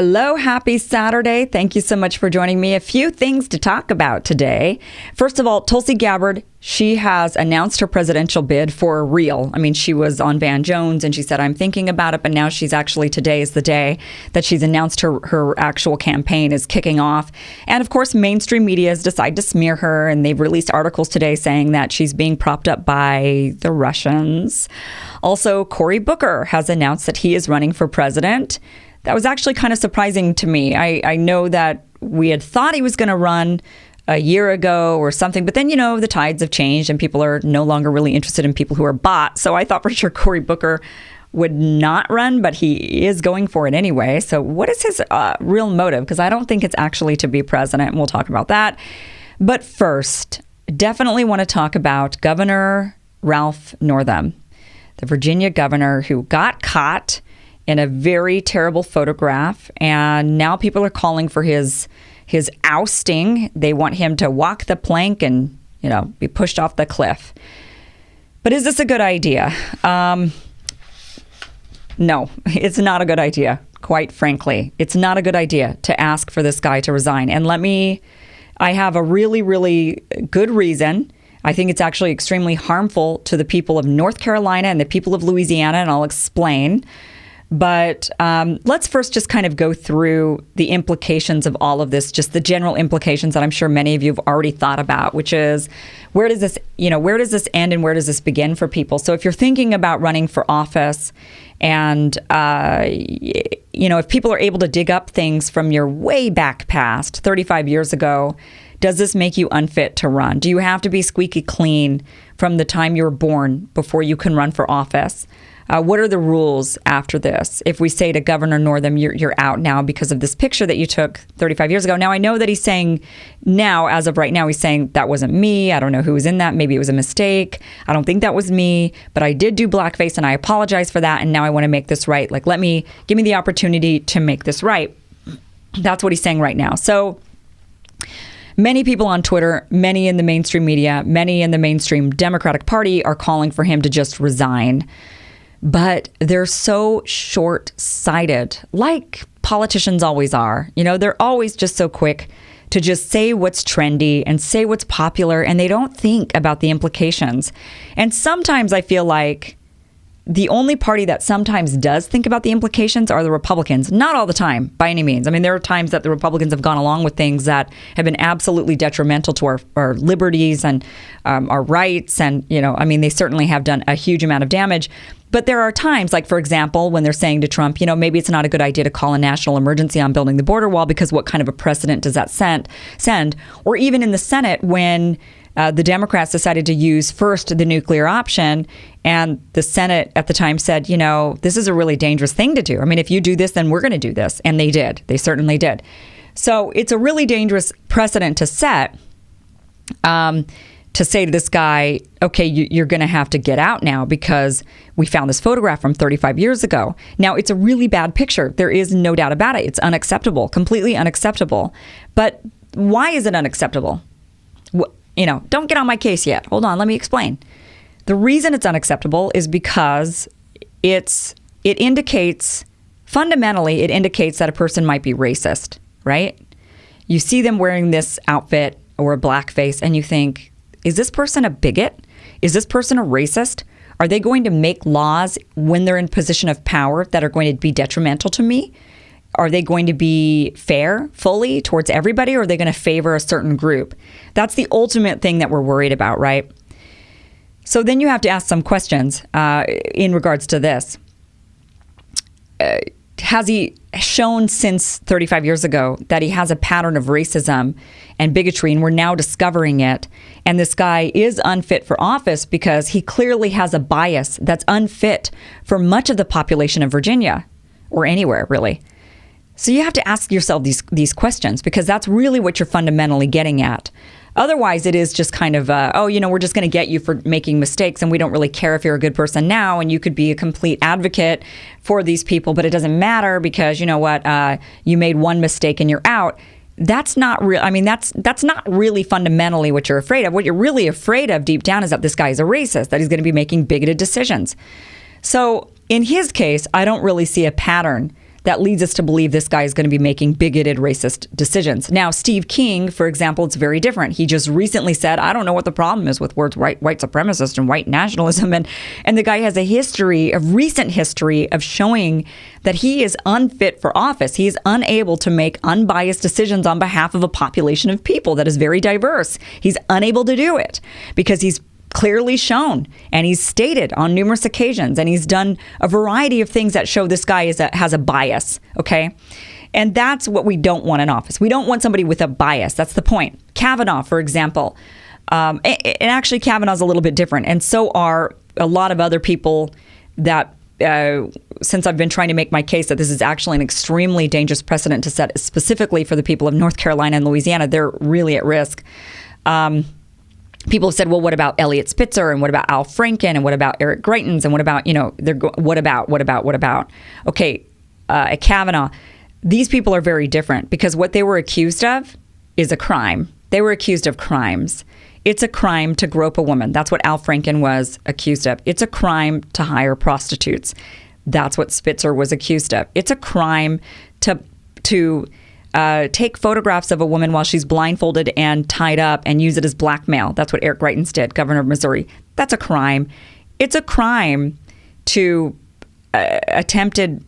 Hello, happy Saturday. Thank you so much for joining me. A few things to talk about today. First of all, Tulsi Gabbard, she has announced her presidential bid for real. I mean, she was on Van Jones and she said, I'm thinking about it, but now today is the day that she's announced her actual campaign is kicking off. And of course, mainstream media has decided to smear her, and they've released articles today saying that she's being propped up by the Russians. Also, Cory Booker has announced that he is running for president. That was actually kind of surprising to me. I know that we had thought he was going to run a year ago or something, but then, the tides have changed and people are no longer really interested in people who are bots. So I thought for sure Cory Booker would not run, but he is going for it anyway. So what is his real motive? Because I don't think it's actually to be president, and we'll talk about that. But first, definitely want to talk about Governor Ralph Northam, the Virginia governor who got caught in a very terrible photograph. And now people are calling for his ousting. They want him to walk the plank and, be pushed off the cliff. But is this a good idea? No, it's not a good idea. Quite frankly, it's not a good idea to ask for this guy to resign. And I have a really, really good reason. I think it's actually extremely harmful to the people of North Carolina and the people of Louisiana, and I'll explain. But let's first just kind of go through the implications of all of this, just the general implications that I'm sure many of you have already thought about, which is where does this end and where does this begin for people? So if you're thinking about running for office and, if people are able to dig up things from your way back past 35 years ago, does this make you unfit to run? Do you have to be squeaky clean from the time you were born before you can run for office? What are the rules after this? If we say to Governor Northam, you're out now because of this picture that you took 35 years ago. Now, I know that he's saying now, as of right now, he's saying that wasn't me. I don't know who was in that. Maybe it was a mistake. I don't think that was me, but I did do blackface and I apologize for that. And now I want to make this right. Give me the opportunity to make this right. That's what he's saying right now. So many people on Twitter, many in the mainstream media, many in the mainstream Democratic Party are calling for him to just resign. But they're so short-sighted, like politicians always are. They're always just so quick to just say what's trendy and say what's popular, and they don't think about the implications. And sometimes I feel like the only party that sometimes does think about the implications are the Republicans. Not all the time, by any means. I mean, there are times that the Republicans have gone along with things that have been absolutely detrimental to our liberties and our rights. And, they certainly have done a huge amount of damage. But there are times, like, for example, when they're saying to Trump, maybe it's not a good idea to call a national emergency on building the border wall because what kind of a precedent does that send? Or even in the Senate when the Democrats decided to use first the nuclear option, and the Senate at the time said, this is a really dangerous thing to do. I mean, if you do this, then we're going to do this. And they did. They certainly did. So it's a really dangerous precedent to set, to say to this guy, okay, you're going to have to get out now because we found this photograph from 35 years ago. Now, it's a really bad picture. There is no doubt about it. It's unacceptable, completely unacceptable. But why is it unacceptable? Don't get on my case yet. Hold on, let me explain. The reason it's unacceptable is because fundamentally, it indicates that a person might be racist, right? You see them wearing this outfit or a blackface and you think, is this person a bigot? Is this person a racist? Are they going to make laws when they're in a position of power that are going to be detrimental to me? Are they going to be fair fully towards everybody, or are they going to favor a certain group? That's the ultimate thing that we're worried about, right? So then you have to ask some questions in regards to this. Has he shown since 35 years ago that he has a pattern of racism and bigotry, and we're now discovering it? And this guy is unfit for office because he clearly has a bias that's unfit for much of the population of Virginia, or anywhere, really. So you have to ask yourself these questions, because that's really what you're fundamentally getting at. Otherwise, it is just kind of, we're just going to get you for making mistakes, and we don't really care if you're a good person now, and you could be a complete advocate for these people, but it doesn't matter because, you made one mistake and you're out. That's not real. I mean, that's not really fundamentally what you're afraid of. What you're really afraid of deep down is that this guy is a racist, that he's going to be making bigoted decisions. So in his case, I don't really see a pattern that leads us to believe this guy is going to be making bigoted, racist decisions. Now, Steve King, for example, it's very different. He just recently said, I don't know what the problem is with words white supremacist and white nationalism. And the guy has a recent history of showing that he is unfit for office. He is unable to make unbiased decisions on behalf of a population of people that is very diverse. He's unable to do it because he's clearly shown, and he's stated on numerous occasions, and he's done a variety of things that show this guy has a bias, okay? And that's what we don't want in office. We don't want somebody with a bias. That's the point. Kavanaugh, for example, and actually Kavanaugh's a little bit different, and so are a lot of other people that, since I've been trying to make my case that this is actually an extremely dangerous precedent to set specifically for the people of North Carolina and Louisiana, they're really at risk. People have said, well, what about Eliot Spitzer, and what about Al Franken, and what about Eric Greitens, and what about, what about? Okay, at Kavanaugh, these people are very different because what they were accused of is a crime. They were accused of crimes. It's a crime to grope a woman. That's what Al Franken was accused of. It's a crime to hire prostitutes. That's what Spitzer was accused of. It's a crime to take photographs of a woman while she's blindfolded and tied up and use it as blackmail. That's what Eric Greitens did, governor of Missouri. That's a crime. It's a crime to attempted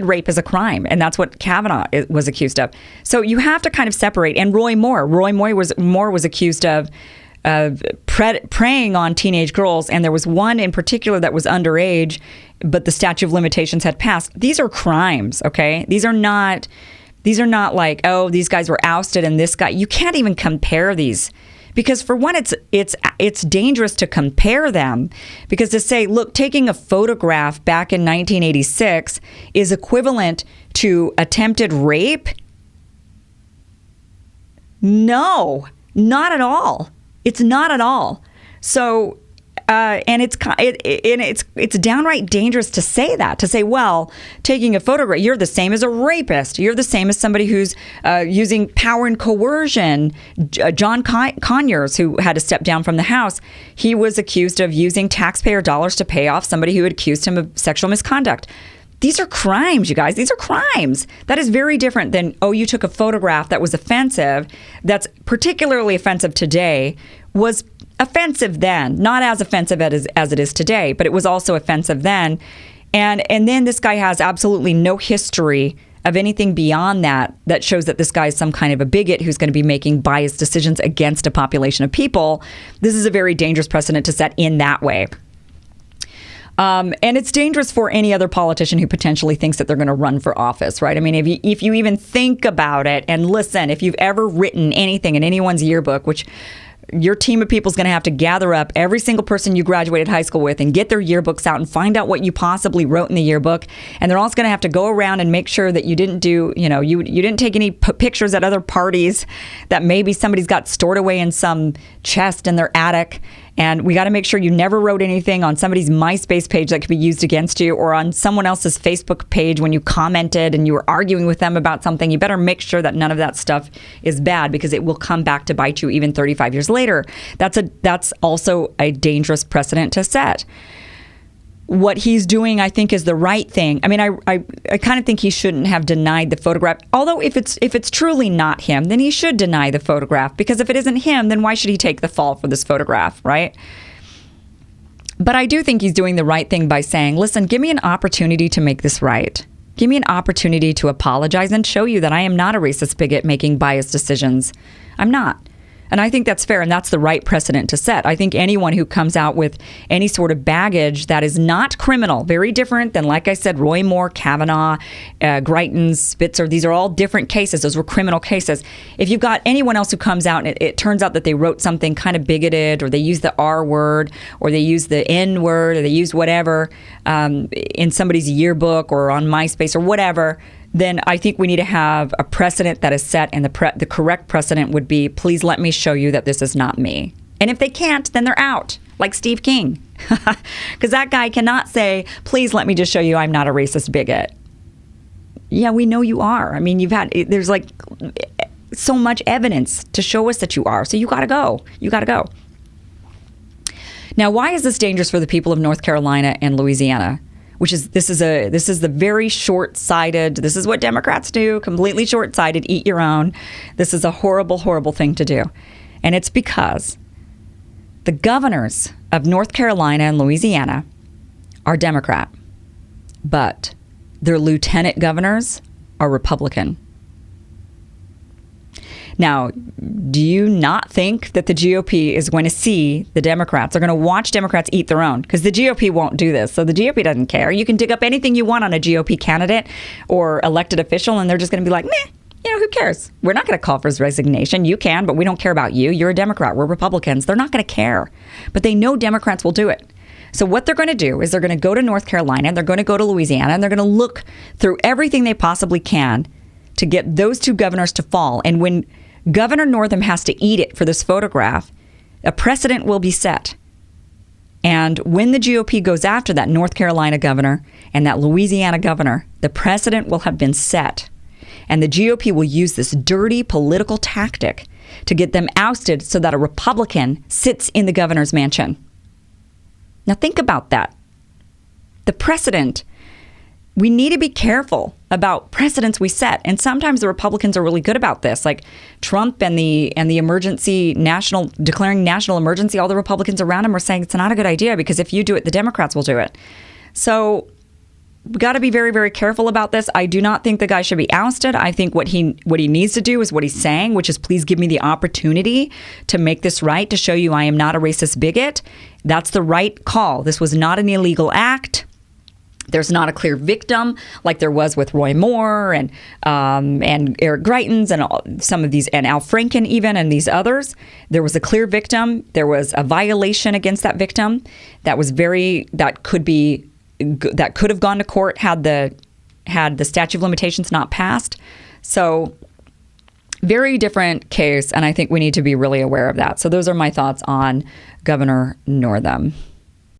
rape is a crime, and that's what Kavanaugh was accused of. So you have to kind of separate. And Roy Moore was accused of preying on teenage girls, and there was one in particular that was underage, but the statute of limitations had passed. These are crimes, okay? These are not like, oh, these guys were ousted and this guy. You can't even compare these because, for one, it's dangerous to compare them because to say, look, taking a photograph back in 1986 is equivalent to attempted rape. No, not at all. It's not at all. So, and it's downright dangerous to say that, to say, well, taking a photograph, you're the same as a rapist. You're the same as somebody who's using power and coercion. John Conyers, who had to step down from the House, he was accused of using taxpayer dollars to pay off somebody who had accused him of sexual misconduct. These are crimes, you guys. These are crimes. That is very different than, oh, you took a photograph that was offensive, that's particularly offensive today, was offensive then, not as offensive as it is today, but it was also offensive then. And then this guy has absolutely no history of anything beyond that shows that this guy is some kind of a bigot who's going to be making biased decisions against a population of people. This is a very dangerous precedent to set in that way. And it's dangerous for any other politician who potentially thinks that they're going to run for office, right? I mean, if you even think about it, and listen, if you've ever written anything in anyone's yearbook, which your team of people is going to have to gather up every single person you graduated high school with and get their yearbooks out and find out what you possibly wrote in the yearbook. And they're also going to have to go around and make sure that you didn't do, you didn't take any pictures at other parties that maybe somebody's got stored away in some chest in their attic. And we got to make sure you never wrote anything on somebody's MySpace page that could be used against you, or on someone else's Facebook page when you commented and you were arguing with them about something. You better make sure that none of that stuff is bad, because it will come back to bite you even 35 years later. That's also a dangerous precedent to set. What he's doing, I think, is the right thing. I mean, I kind of think he shouldn't have denied the photograph. Although if it's truly not him, then he should deny the photograph, because if it isn't him, then why should he take the fall for this photograph, right? But I do think he's doing the right thing by saying, listen, give me an opportunity to make this right. Give me an opportunity to apologize and show you that I am not a racist bigot making biased decisions. I'm not. And I think that's fair, and that's the right precedent to set. I think anyone who comes out with any sort of baggage that is not criminal, very different than, like I said, Roy Moore, Kavanaugh, Greitens, Spitzer, these are all different cases. Those were criminal cases. If you've got anyone else who comes out and it turns out that they wrote something kind of bigoted, or they use the R word, or they use the N word, or they use whatever in somebody's yearbook or on MySpace or whatever, then I think we need to have a precedent that is set, and the correct precedent would be, please let me show you that this is not me. And if they can't, then they're out, like Steve King. Because that guy cannot say, please let me just show you I'm not a racist bigot. Yeah, we know you are. I mean, there's like so much evidence to show us that you are. So you got to go. You got to go. Now, why is this dangerous for the people of North Carolina and Louisiana? which is this is the very short-sighted. This is what Democrats do, completely short-sighted, eat your own. This is a horrible, horrible thing to do. And it's because the governors of North Carolina and Louisiana are Democrat, but their lieutenant governors are Republican. Now, do you not think that the GOP is going to see the Democrats? They're going to watch Democrats eat their own, because the GOP won't do this. So the GOP doesn't care. You can dig up anything you want on a GOP candidate or elected official, and they're just going to be like, meh, who cares? We're not going to call for his resignation. You can, but we don't care about you. You're a Democrat. We're Republicans. They're not going to care. But they know Democrats will do it. So what they're going to do is they're going to go to North Carolina, and they're going to go to Louisiana, and they're going to look through everything they possibly can to get those two governors to fall. And when Governor Northam has to eat it for this photograph, a precedent will be set. And when the GOP goes after that North Carolina governor and that Louisiana governor, the precedent will have been set. And the GOP will use this dirty political tactic to get them ousted so that a Republican sits in the governor's mansion. Now think about that. The precedent. We need to be careful about precedents we set. And sometimes the Republicans are really good about this. Like Trump and the emergency declaring national emergency, all the Republicans around him are saying it's not a good idea because if you do it, the Democrats will do it. So we got to be very, very careful about this. I do not think the guy should be ousted. I think what he needs to do is what he's saying, which is please give me the opportunity to make this right, to show you I am not a racist bigot. That's the right call. This was not an illegal act. There's not a clear victim like there was with Roy Moore and Eric Greitens and some of these, and Al Franken even, and these others. There was a clear victim. There was a violation against that victim that could have gone to court had the statute of limitations not passed. So very different case, and I think we need to be really aware of that. So those are my thoughts on Governor Northam.